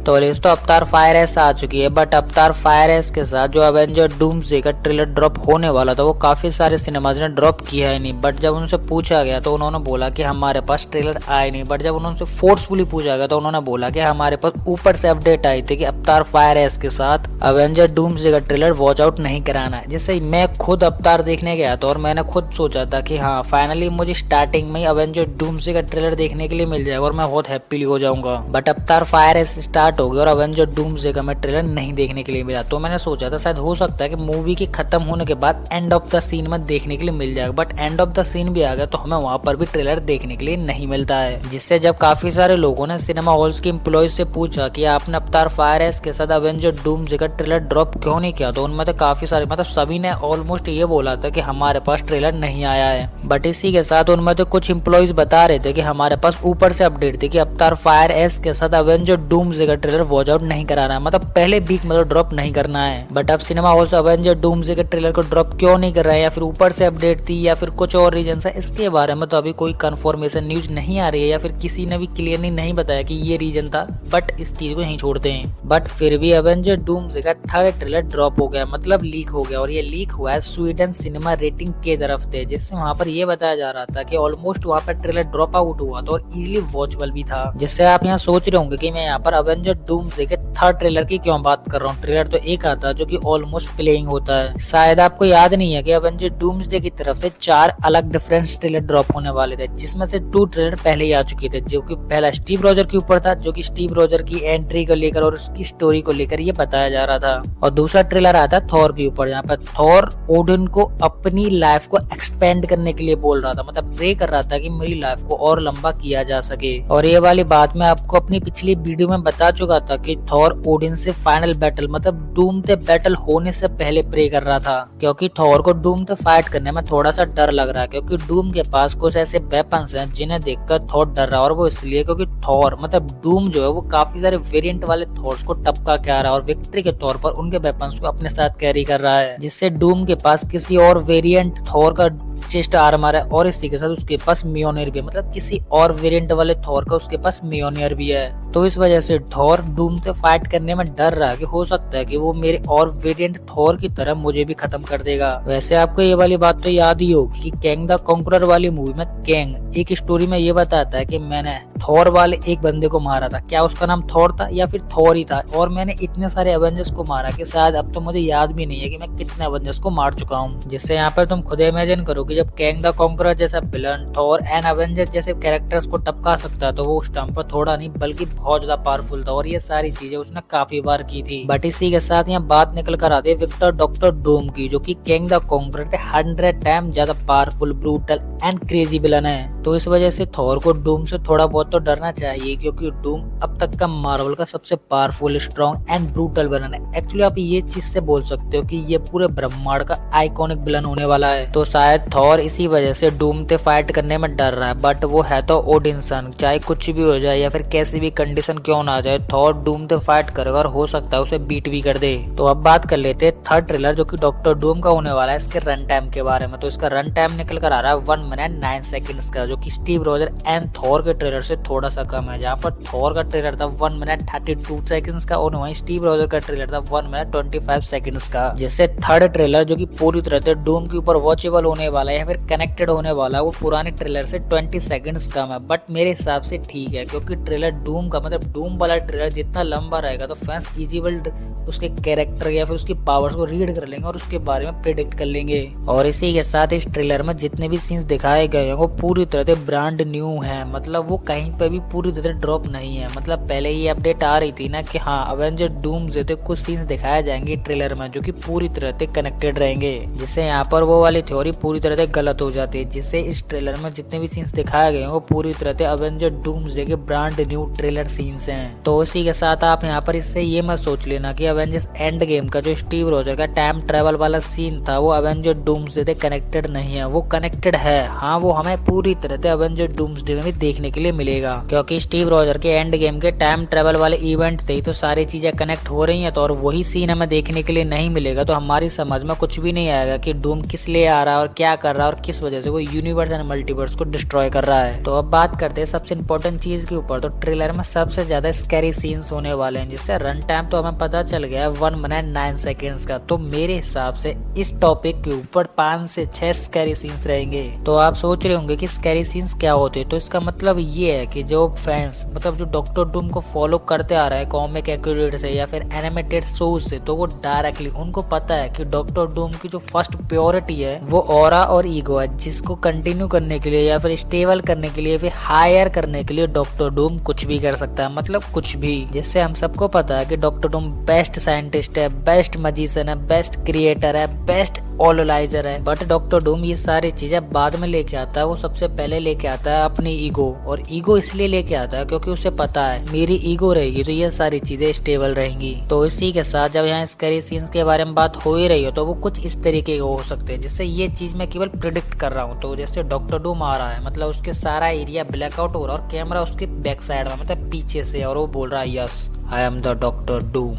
तो लिस्ट तो अवतार फायर एस आ चुकी है, बट अवतार फायर एस के साथ जो एवेंजर डूम्सडे का ट्रेलर ड्रॉप होने वाला था वो काफी सारे सिनेमाज ने ड्रॉप किया है नहीं। बट जब उनसे पूछा गया तो उन्होंने बोला कि हमारे पास ट्रेलर आए नहीं। बट जब उनसे फोर्सफुली पूछा गया तो उन्होंने बोला कि हमारे पास ऊपर से अपडेट आई थी कि अवतार फायर एस के साथ एवेंजर डूम्सडे का ट्रेलर वॉच आउट नहीं कराना है। जिससे मैं खुद अवतार देखने गया था और मैंने खुद सोचा था कि हाँ फाइनली मुझे स्टार्टिंग में ही एवेंजर डूम्सडे का ट्रेलर देखने के लिए मिल जाएगा और मैं बहुत हैप्पीली हो जाऊंगा। बट अवतार फायर एस स्टार्ट हो गया और एवेंजर डूम्सडे का मैं ट्रेलर नहीं देखने के लिए मिला। तो मैंने सोचा था शायद हो सकता है कि मूवी के खत्म होने के बाद एंड ऑफ द सीन में देखने के लिए मिल जाएगा। But end of the scene भी आ गया तो हमें वहां पर भी ट्रेलर देखने के लिए नहीं मिलता है। जिससे जब काफी सारे लोगों ने सिनेमा हॉल्स के एम्प्लॉयज से पूछा कि आपने अवतार फायर एस के साथ एवेंजर डूम्सडे का ट्रेलर ड्रॉप क्यों नहीं किया, तो उनमें तो काफी सारे मतलब सभी ने ऑलमोस्ट ये बोला था कि हमारे पास ट्रेलर नहीं आया है। बट इसी के साथ उनमें तो कुछ एम्प्लॉयज बता रहे थे कि हमारे पास ऊपर से अपडेट थी कि अवतार फायर एस के साथ एवेंजर डूम्सडे का ट्रेलर वॉच आउट नहीं कराना है, मतलब पहले वीक में तो ड्रॉप नहीं करना है। बट अब सिनेमा हॉल से एवेंजर डूम्सडे के ट्रेलर को ड्रॉप क्यों नहीं कर रहा है, या फिर ऊपर से अपडेट थी या फिर कुछ और रीजन है, इसके बारे में तो अभी कोई कंफर्मेशन न्यूज नहीं आ रही है या फिर किसी ने भी क्लियरली नहीं बताया कि ये रीजन था। बट इस चीज को यहीं छोड़ते हैं। बट फिर भी एवेंजर डूम्सडे का थर्ड ट्रेलर ड्रॉप हो गया, मतलब लीक हो गया। और ये लीक हुआ है स्वीडन सिनेमा रेटिंग के तरफ से, जिससे वहां पर ये बताया जा रहा था कि ऑलमोस्ट वहां पर ट्रेलर ड्रॉप आउट हुआ था और इजीली वॉचेबल भी था। जिससे आप यहाँ सोच रहे होंगे कि मैं यहाँ पर एवेंजर डूम्सडे के थर्ड ट्रेलर की क्यों बात कर रहा हूँ। ट्रेलर तो एक आता है जो कि ऑलमोस्ट प्लेइंग होता है। शायद आपको याद नहीं है कि एवेंजर डूम्सडे की तरफ से 4 अलग डिफरेंट ट्रेलर ड्रॉप होने वाले थे, जिसमें से 2 ट्रेलर पहले ही आ चुके थे। जो कि पहला स्टीव रॉजर के ऊपर था, जो कि स्टीव रॉजर की एंट्री को लेकर और उसकी स्टोरी को लेकर ये बताया जा रहा था। और दूसरा ट्रेलर आया था थॉर के ऊपर, जहाँ पर थॉर ओडिन को अपनी लाइफ को एक्सपेंड करने के लिए बोल रहा था, मतलब प्रे कर रहा था कि मेरी लाइफ को और लंबा किया जा सके। और ये वाली बात मैं आपको अपनी पिछली वीडियो में बता चुका था कि थॉर ओडिन से फाइनल बैटल मतलब डूम्सडे बैटल होने से पहले प्रे कर रहा था, क्योंकि थॉर को डूम से फाइट करने में थोड़ा सा डर लग रहा है। क्योंकि डूम के पास कुछ ऐसे वेपन्स हैं जिन्हें देखकर थॉर डर रहा है। और वो इसलिए क्योंकि थॉर मतलब डूम जो है वो काफी सारे वेरिएंट वाले थॉर्स को टपका के आ रहा है और विक्ट्री के तौर पर उनके वेपन्स को अपने साथ कैरी कर रहा है। जिससे डूम के पास किसी और वेरिएंट थॉर का चेस्ट आर्मर है और इसी के साथ उसके पास मियोनियर भी है, मतलब किसी और वेरिएंट वाले थॉर का उसके पास मियोनियर भी है। तो इस वजह से थॉर डूम से फाइट करने में डर रहा है कि हो सकता है कि वो मेरे और वेरिएंट थॉर की तरह मुझे भी खत्म कर देगा। वैसे आपको ये वाली बात तो याद ही होगी कि कैंग द कॉन्करर वाली मूवी में कैंग एक स्टोरी में ये बताता है कि मैंने थॉर वाले एक बंदे को मारा था, क्या उसका नाम थॉर था या फिर थॉर ही था, और मैंने इतने सारे एवेंजर्स को मारा कि शायद अब तो मुझे याद भी नहीं है कि मैं कितने एवेंजर्स को मार चुका हूँ। जिससे यहाँ पर तुम खुद इमेजिन करो कि जब कैंग द कॉन्करर जैसा विलन थॉर एंड एवेंजर्स जैसे कैरेक्टर्स को टपका सकता है तो वो उस टाइम पर थोड़ा नहीं बल्कि बहुत ज्यादा पावरफुल था। और ये सारी चीजें उसने काफी बार की थी। बट इसी के साथ यहाँ बात निकल कर आती है विक्टर डॉक्टर डूम की, जो कि कैंग द कॉन्करर से 100 टाइम ज्यादा powerful, brutal and crazy villain है। तो इस वजह से थॉर को डूम से थोड़ा बहुत तो डरना चाहिए, क्योंकि डूम अब तक का मार्वल का सबसे powerful, strong and brutal villain है। एक्चुअली आप ये चीज से बोल सकते हो कि ये पूरे ब्रह्मांड का आइकॉनिक विलन होने वाला है। तो शायद थॉर इसी वजह से डूम से फाइट करने में डर रहा है। बट वो है तो ओडिन सन, चाहे कुछ भी हो जाए या फिर कैसी भी कंडीशन क्यों ना आ जाए, थॉर डूम से फाइट करेगा और हो सकता है उसे बीट भी कर दे। तो अब बात कर लेते हैं थर्ड ट्रेलर जो कि डॉक्टर डूम का होने वाला है, इसके रन टाइम के बारे में। तो इसका रन टाइम निकल कर आ रहा है 1 मिनट 9 सेकंड्स का, जो कि स्टीव रॉजर एंड थॉर के ट्रेलर से थोड़ा सा कम है। जहाँ पर थॉर का ट्रेलर था 1 मिनट 32 सेकंड्स का और वहीं स्टीव रॉजर का ट्रेलर था 1 मिनट 25 सेकंड्स का। जिससे थर्ड ट्रेलर जो कि पूरी तरह से डूम के ऊपर वॉचेबल होने वाला है या फिर कनेक्टेड होने वाला है, वो पुराने ट्रेलर से 20 सेकंड्स कम है। बट मेरे हिसाब से ठीक है, क्योंकि ट्रेलर डूम का मतलब डूम वाला ट्रेलर जितना लंबा रहेगा तो फैंस इजीबल उसके कैरेक्टर या फिर उसकी पावर्स को रीड कर लेंगे और उसके बारे में प्रेडिक्ट कर लेंगे। और इसी के साथ इस ट्रेलर में जितने भी सीन्स दिखाए गए हैं वो पूरी तरह से ब्रांड न्यू है, मतलब वो कहीं पे भी पूरी तरह ड्रॉप नहीं है। मतलब पहले ही अपडेट आ रही थी ना कि हाँ एवेंजर डूम्सडे तो कुछ सीन्स दिखाए जाएंगे ट्रेलर में जो कि पूरी तरह से कनेक्टेड रहेंगे, जिससे यहाँ पर वो वाली थ्योरी पूरी तरह से गलत हो जाती है। जिससे इस ट्रेलर में जितने भी सीन्स दिखाए गए हैं वो पूरी तरह से एवेंजर डूम्सडे के ब्रांड न्यू ट्रेलर सीन्स हैं। तो इसी के साथ आप यहाँ पर इससे ये मत सोच लेना कि एवेंजर्स एंड गेम का जो स्टीव रॉजर का टाइम ट्रेवल वाला सीन था वो एवेंजर डूम्सडे से कनेक्टेड नहीं है, वो कनेक्टेड है। है, हाँ वो हमें पूरी तरह से एवेंजर डूम्सडे में भी देखने के लिए मिलेगा, क्योंकि स्टीव रॉजर के एंड गेम के टाइम ट्रेवल वाले इवेंट से ही तो सारी चीजें कनेक्ट हो रही हैं। तो और वही सीन हमें देखने के लिए नहीं मिलेगा तो हमारी समझ में कुछ भी नहीं आएगा कि डूम किस लिए आ रहा है और क्या कर रहा है और किस वजह से वो यूनिवर्स एंड मल्टीवर्स को डिस्ट्रॉय कर रहा है। तो अब बात करते हैं सबसे इंपॉर्टेंट चीज के ऊपर। तो ट्रेलर में सबसे ज्यादा स्कैरी सीन्स होने वाले हैं, जिससे रन टाइम तो हमें पता चल गया है 1 मिनट 9 सेकेंड्स का। तो मेरे हिसाब से इस टॉपिक के ऊपर 5 से 6 स्कैरी सीन्स रहेंगे। तो आप सोच रहे होंगे कि स्कैरी सीन्स क्या होते हैं, तो इसका मतलब ये है कि जो फैंस मतलब जो डॉक्टर डूम को फॉलो करते आ रहा है कॉमिक एक्यूरेट से या फिर एनिमेटेड शोज से, तो वो डायरेक्टली उनको पता है कि डॉक्टर डूम की जो फर्स्ट प्योरिटी है वो ऑरा और ईगो है, जिसको कंटिन्यू करने के लिए या फिर स्टेबल करने के लिए फिर हायर करने के लिए डॉक्टर डूम कुछ भी कर सकता है, मतलब कुछ भी। जिससे हम सबको पता है कि डॉक्टर डूम बेस्ट साइंटिस्ट है, बेस्ट मजिशियन है, बेस्ट क्रिएटर है, बेस्ट ऑलोलाइजर है। बट डॉक्टर डूम ये सारी चीजें बाद में लेके आता है, वो सबसे पहले लेके आता है अपनी ईगो। और ईगो इसलिए लेके आता है क्योंकि उसे पता है मेरी ईगो रहेगी तो ये सारी चीजें स्टेबल रहेंगी। तो इसी के साथ जब यहाँ स्कैरी सीन्स के बारे में बात हो ही रही हो तो वो कुछ इस तरीके के हो सकते हैं, जिससे ये चीज मैं केवल प्रिडिक्ट कर रहा हूँ। तो जैसे डॉक्टर डूम आ रहा है, मतलब उसके सारा एरिया ब्लैकआउट हो रहा है और कैमरा उसके बैक साइड में मतलब पीछे से, और वो बोल रहा है yes I am the doctor Doom,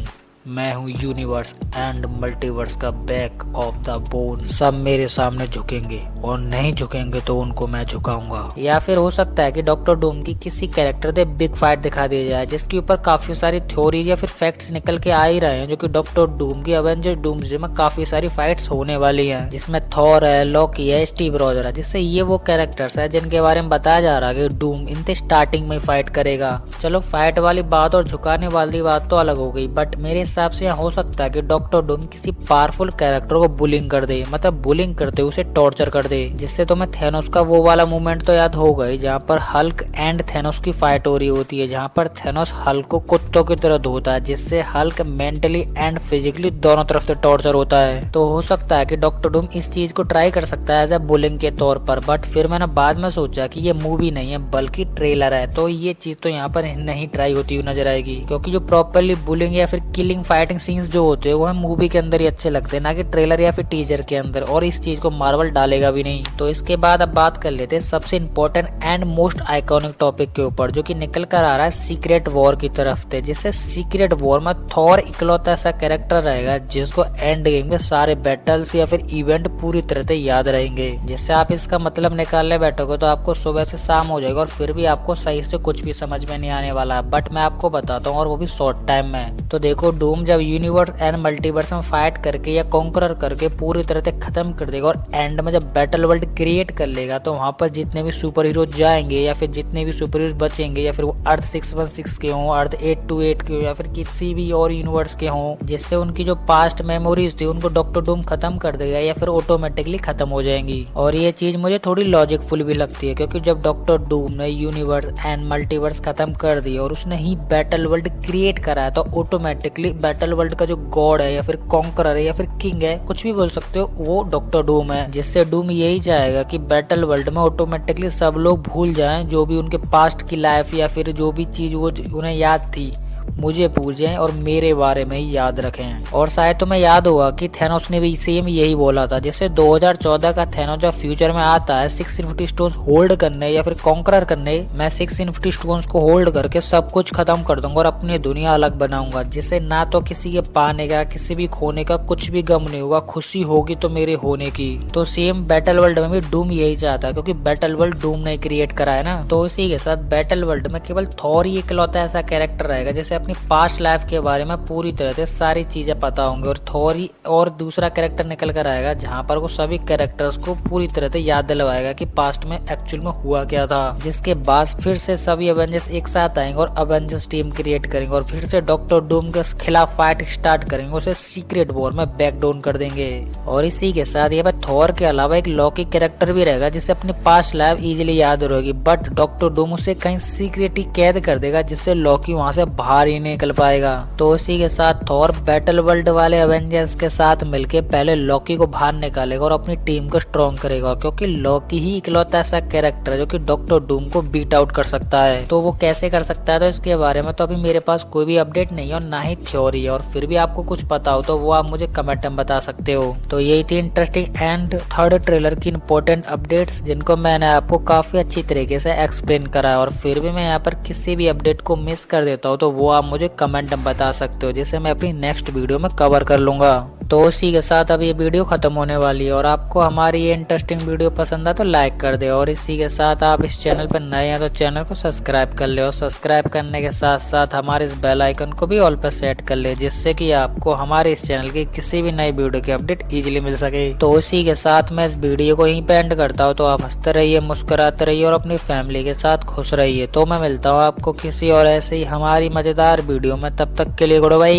मैं हूँ यूनिवर्स एंड मल्टीवर्स का बैक ऑफ द बोन। सब मेरे सामने झुकेंगे और नहीं झुकेंगे तो उनको मैं झुकाऊंगा। या फिर हो सकता है कि डॉक्टर डूम की किसी कैरेक्टर से बिग फाइट दिखा दी जाए, जिसके ऊपर काफी सारी थ्योरी या फिर फैक्ट्स निकल के आ ही रहे हैं, जो कि डॉक्टर डूम की एवेंजर डूम्सडे में काफी सारी फाइट्स होने वाली है, जिसमें थॉर है, लॉकी है, स्टीव रॉजर है, जिससे ये वो कैरेक्टर्स है जिनके बारे में बताया जा रहा है कि डूम इनसे स्टार्टिंग में फाइट करेगा। चलो फाइट वाली बात और झुकाने वाली बात तो अलग हो गई, बट मेरे हिसाब से हो सकता है कि डॉक्टर डूम किसी पावरफुल कैरेक्टर को बुलिंग कर दे, मतलब बुलिंग करते उसे टॉर्चर कर दे। जिससे तुम्हें थेनोस का वो वाला मूवमेंट तो याद हो गई जहाँ पर हल्क एंड थेनोस की फाइट हो रही होती है, जहाँ पर थेनोस हल्क को कुत्तों की तरह धोता है, जिससे हल्क मेंटली एंड फिजिकली दोनों तरफ से टॉर्चर होता है। तो हो सकता है कि डॉक्टर डूम इस चीज को ट्राई कर सकता है एज ए बुलिंग के तौर पर। बट फिर मैंने बाद में सोचा कि ये मूवी नहीं है बल्कि ट्रेलर है, तो ये चीज तो यहाँ पर नहीं ट्राई होती हुई नजर आएगी, क्योंकि जो प्रॉपरली बुलिंग या फिर किलिंग फाइटिंग सीन्स जो होते हैं वो हम मूवी के अंदर ही अच्छे लगते हैं, ना कि ट्रेलर या फिर टीजर के अंदर। और इस चीज को मार्वल डालेगा भी नहीं। तो इसके बाद अब बात कर लेते हैं सबसे important and most iconic topic के ऊपर, जो कि निकल कर आ रहा है सीक्रेट वॉर की तरफ से। जिससे सीक्रेट वॉर में थॉर इकलौता ऐसा कैरेक्टर रहेगा जिसको एंड गेम के सारे बैटल्स या फिर इवेंट पूरी तरह से याद रहेंगे। जिससे आप इसका मतलब निकालने बैठोगे तो आपको सुबह से शाम हो जाएगा और फिर भी आपको सही से कुछ भी समझ में नहीं आने वाला। बट मैं आपको बताता हूँ, और वो भी शॉर्ट टाइम में। तो देखो, डूम जब यूनिवर्स एंड मल्टीवर्स में फाइट करके या कॉन्करर करके पूरी तरह से खत्म कर देगा और एंड में जब बैटल वर्ल्ड क्रिएट कर लेगा, तो वहां पर जितने भी सुपर हीरो जाएंगे या फिर जितने भी सुपर हीरो बचेंगे, या फिर वो अर्थ 616 के हों, अर्थ 828 के हों, या फिर किसी भी और यूनिवर्स के हों, जिससे उनकी जो पास्ट मेमोरीज थी उनको डॉक्टर डूम खत्म कर देगा या फिर ऑटोमेटिकली खत्म हो जाएंगी। और ये चीज मुझे थोड़ी लॉजिकफुल भी लगती है, क्योंकि जब डॉक्टर डूम ने यूनिवर्स एंड मल्टीवर्स खत्म कर दिया और उसने ही बैटल वर्ल्ड क्रिएट कराया, तो ऑटोमेटिकली बैटल वर्ल्ड का जो गॉड है या फिर कॉन्करर है या फिर किंग है, कुछ भी बोल सकते हो, वो डॉक्टर डूम है। जिससे डूम यही चाहेगा कि बैटल वर्ल्ड में ऑटोमेटिकली सब लोग भूल जाएं जो भी उनके पास्ट की लाइफ या फिर जो भी चीज वो उन्हें याद थी, मुझे पूछें और मेरे बारे में ही याद रखें। और शायद तुम्हें याद होगा कि थेनोस ने भी सेम यही बोला था। जैसे 2014 का थेनोस जब फ्यूचर में आता है 6 इन्फिनिटी स्टोन्स होल्ड करने या फिर कॉन्करर करने, मैं 6 इन्फिनिटी स्टोन्स को होल्ड करके सब कुछ खत्म कर दूंगा और अपनी दुनिया अलग बनाऊंगा, जिससे ना तो किसी के पाने का, किसी भी खोने का कुछ भी गम नहीं होगा, खुशी होगी तो मेरे होने की। तो सेम बैटल वर्ल्ड में भी डूम यही चाहता है, क्योंकि बैटल वर्ल्ड डूम ने क्रिएट करा है ना। तो इसी के साथ बैटल वर्ल्ड में केवल थॉर ही इकलौता ऐसा कैरेक्टर रहेगा जैसे अपनी पास्ट लाइफ के बारे में पूरी तरह से सारी चीजें पता होंगे। और थॉर ही और दूसरा कैरेक्टर निकल कर आएगा जहां पर वो सभी कैरेक्टर्स को पूरी तरह से याद दिलवाएगा कि पास्ट में एक्चुअल में हुआ क्या था। जिसके बाद फिर से सभी एवेंजर्स एक साथ आएंगे और एवेंजर्स टीम क्रिएट करेंगे और फिर से डॉक्टर डूम के खिलाफ फाइट स्टार्ट करेंगे, उसे सीक्रेट वॉर में बैक डाउन कर देंगे। और इसी के साथ ये थॉर के अलावा एक लॉकी कैरेक्टर भी रहेगा जिसे अपनी पास्ट लाइफ इजीली याद रहेगी, बट डॉक्टर डूम उसे कहीं सीक्रेटली कैद कर देगा, जिससे लॉकी वहां से बाहर ही ही नहीं निकल पाएगा। तो इसी के साथ थॉर बैटल वर्ल्ड वाले एवेंजर्स के साथ मिलके पहले लॉकी को बाहर निकालेगा और अपनी टीम को स्ट्रॉन्ग करेगा, क्योंकि लॉकी ही इकलौता ऐसा कैरेक्टर है जो कि डॉक्टर डूम को बीट आउट कर सकता है। तो वो कैसे कर सकता है, तो इसके बारे में तो अभी मेरे पास कोई भी अपडेट नहीं है और ना ही थ्योरी है, और फिर भी आपको कुछ पता हो तो वो आप मुझे कमेंट में बता सकते हो। तो यही थी इंटरेस्टिंग एंड थर्ड ट्रेलर की इंपॉर्टेंट अपडेट्स, जिनको मैंने आपको काफी अच्छी तरीके से एक्सप्लेन करा है। और फिर भी मैं यहाँ पर किसी भी अपडेट को मिस कर देता हूँ तो वो आप मुझे कमेंट में बता सकते हो, जिसे मैं अपनी नेक्स्ट वीडियो में कवर कर लूंगा। तो इसी के साथ अब ये वीडियो खत्म होने वाली है, और आपको हमारी ये इंटरेस्टिंग वीडियो पसंद है तो लाइक कर दे, और इसी के साथ आप इस चैनल पर नए हैं तो चैनल को सब्सक्राइब कर ले, और सब्सक्राइब करने के साथ साथ हमारे इस बेल आइकन को भी ऑल पर सेट कर ले, जिससे कि आपको हमारे इस चैनल की किसी भी नई वीडियो की अपडेट इजीली मिल सके। तो इसी के साथ मैं इस वीडियो को यहीं पे एंड करता हूँ। तो आप हंसते रहिए, मुस्कुराते रहिए और अपनी फैमिली के साथ खुश रहिए। तो मैं मिलता हूँ आपको किसी और ऐसे ही हमारी मजेदार वीडियो में, तब तक के लिए गुड बाय।